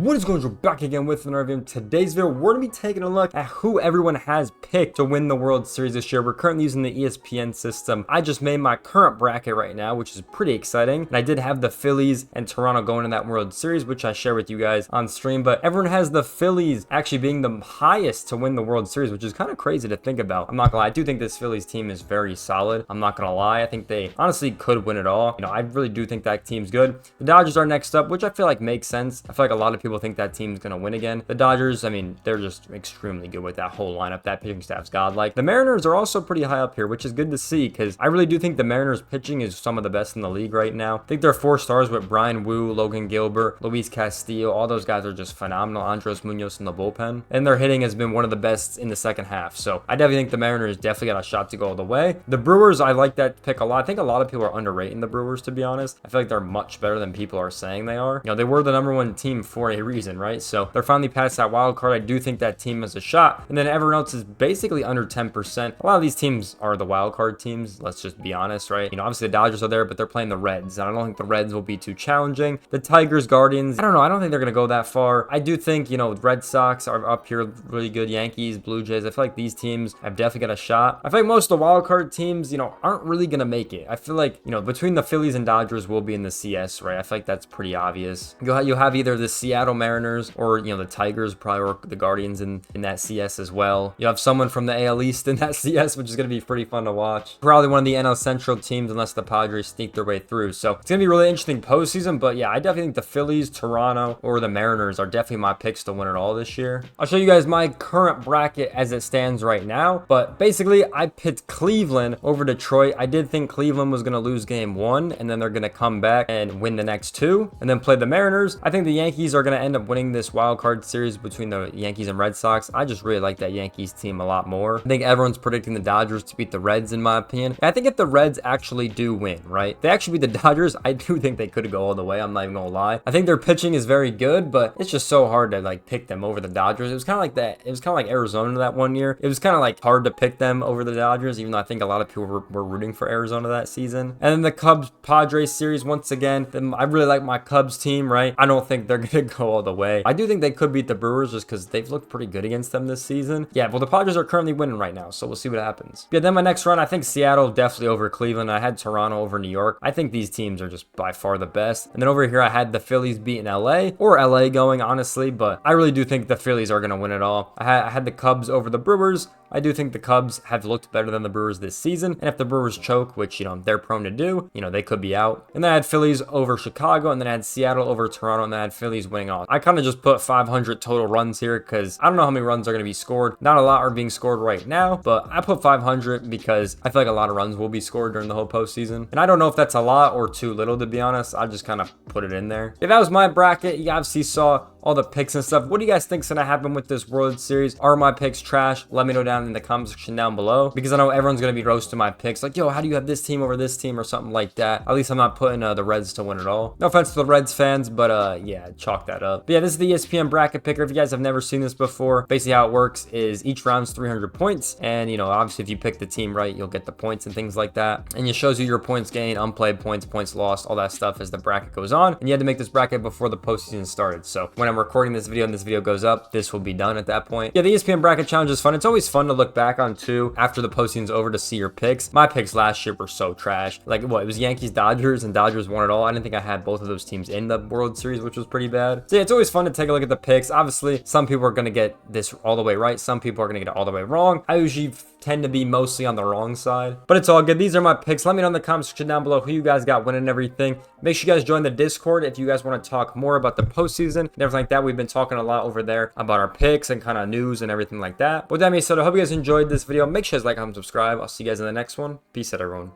What is going on? We're back again with another video. In today's video, we're going to be taking a look at who everyone has picked to win the World Series this year. We're currently using the ESPN system. I just made my current bracket right now, which is pretty exciting. And I did have the Phillies and Toronto going in that World Series, which I share with you guys on stream. But everyone has the Phillies actually being the highest to win the World Series, which is kind of crazy to think about. I'm not going to lie. I do think this Phillies team is very solid. I'm not going to lie. I think they honestly could win it all. I really do think that team's good. The Dodgers are next up, which I feel like makes sense. I feel like a lot of people think that team's going to win again. The Dodgers, I mean, they're just extremely good with that whole lineup. That pitching staff's godlike. The Mariners are also pretty high up here, which is good to see because I really do think the Mariners pitching is some of the best in the league right now. I think they're 4 stars with Brian Wu, Logan Gilbert, Luis Castillo. All those guys are just phenomenal. Andres Munoz in the bullpen. And their hitting has been one of the best in the second half. So I definitely think the Mariners definitely got a shot to go all the way. The Brewers, I like that pick a lot. I think a lot of people are underrating the Brewers, to be honest. I feel like they're much better than people are saying they are. They were the #1 team for a reason, right? So they're finally past that wild card. I do think that team has a shot. And then everyone else is basically under 10%. A lot of these teams are the wild card teams. Let's just be honest, right? Obviously the Dodgers are there, but they're playing the Reds. And I don't think the Reds will be too challenging. The Tigers, Guardians, I don't know. I don't think they're going to go that far. I do think, Red Sox are up here really good. Yankees, Blue Jays. I feel like these teams have definitely got a shot. I feel like most of the wild card teams, aren't really going to make it. I feel like, between the Phillies and Dodgers will be in the CS, right? I feel like that's pretty obvious. You'll have either the Seattle Mariners or, the Tigers, probably, or the Guardians in that CS as well. You have someone from the AL East in that CS, which is going to be pretty fun to watch. Probably one of the NL Central teams, unless the Padres sneak their way through. So it's going to be really interesting postseason. But yeah, I definitely think the Phillies, Toronto, or the Mariners are definitely my picks to win it all this year. I'll show you guys my current bracket as it stands right now. But basically, I picked Cleveland over Detroit. I did think Cleveland was going to lose game 1, and then they're going to come back and win the next 2, and then play the Mariners. I think the Yankees are going to end up winning this wild card series between the Yankees and Red Sox. I just really like that Yankees team a lot more. I think everyone's predicting the Dodgers to beat the Reds, in my opinion. And I think if the Reds actually do win, right? If they actually beat the Dodgers, I do think they could go all the way. I'm not even going to lie. I think their pitching is very good, but it's just so hard to pick them over the Dodgers. It was kind of like that. It was kind of like Arizona that one year. It was kind of hard to pick them over the Dodgers, even though I think a lot of people were rooting for Arizona that season. And then the Cubs-Padres series, once again, I really like my Cubs team, right? I don't think they're going to go all the way. I do think they could beat the Brewers just because they've looked pretty good against them this season. Yeah, well, the Padres are currently winning right now, so we'll see what happens. Yeah, then my next run, I think Seattle definitely over Cleveland. I had Toronto over New York. I think these teams are just by far the best. And then over here, I had the Phillies beating LA, or LA going, honestly, but I really do think the Phillies are going to win it all. I had the Cubs over the Brewers. I do think the Cubs have looked better than the Brewers this season. And if the Brewers choke, which, they're prone to do, they could be out. And then I had Phillies over Chicago, and then I had Seattle over Toronto, and then I had Phillies winning all. I kind of just put 500 total runs here because I don't know how many runs are going to be scored. Not a lot are being scored right now, but I put 500 because I feel like a lot of runs will be scored during the whole postseason. And I don't know if that's a lot or too little, to be honest. I just kind of put it in there. If that was my bracket, you obviously saw all the picks and stuff. What do you guys think's gonna happen with this World Series? Are my picks trash? Let me know down in the comment section down below, because I know everyone's gonna be roasting my picks, like, yo, how do you have this team over this team or something like that? At least I'm not putting the Reds to win it all. No offense to the Reds fans, but yeah, chalk that up. But yeah, this is the ESPN bracket picker. If you guys have never seen this before, basically how it works is each round's 300 points, and obviously if you pick the team right, you'll get the points and things like that. And it shows you your points gained, unplayed points, points lost, all that stuff as the bracket goes on. And you had to make this bracket before the postseason started. So when I'm recording this video and this video goes up, this will be done at that point. Yeah, the ESPN bracket challenge is fun. It's always fun to look back on too after the postseason's over to see your picks. My picks last year were so trash. It was Yankees Dodgers, and Dodgers won it all. I didn't think I had both of those teams in the World Series, which was pretty bad. So yeah, it's always fun to take a look at the picks. Obviously, some people are going to get this all the way right. Some people are going to get it all the way wrong. I usually tend to be mostly on the wrong side, but it's all good. These are my picks. Let me know in the comment section down below who you guys got winning and everything. Make sure you guys join the Discord if you guys want to talk more about the postseason and everything like that. We've been talking a lot over there about our picks and kind of news and everything like that. With that being said, I hope you guys enjoyed this video. Make sure you guys like, comment, subscribe. I'll see you guys in the next one. Peace out, everyone.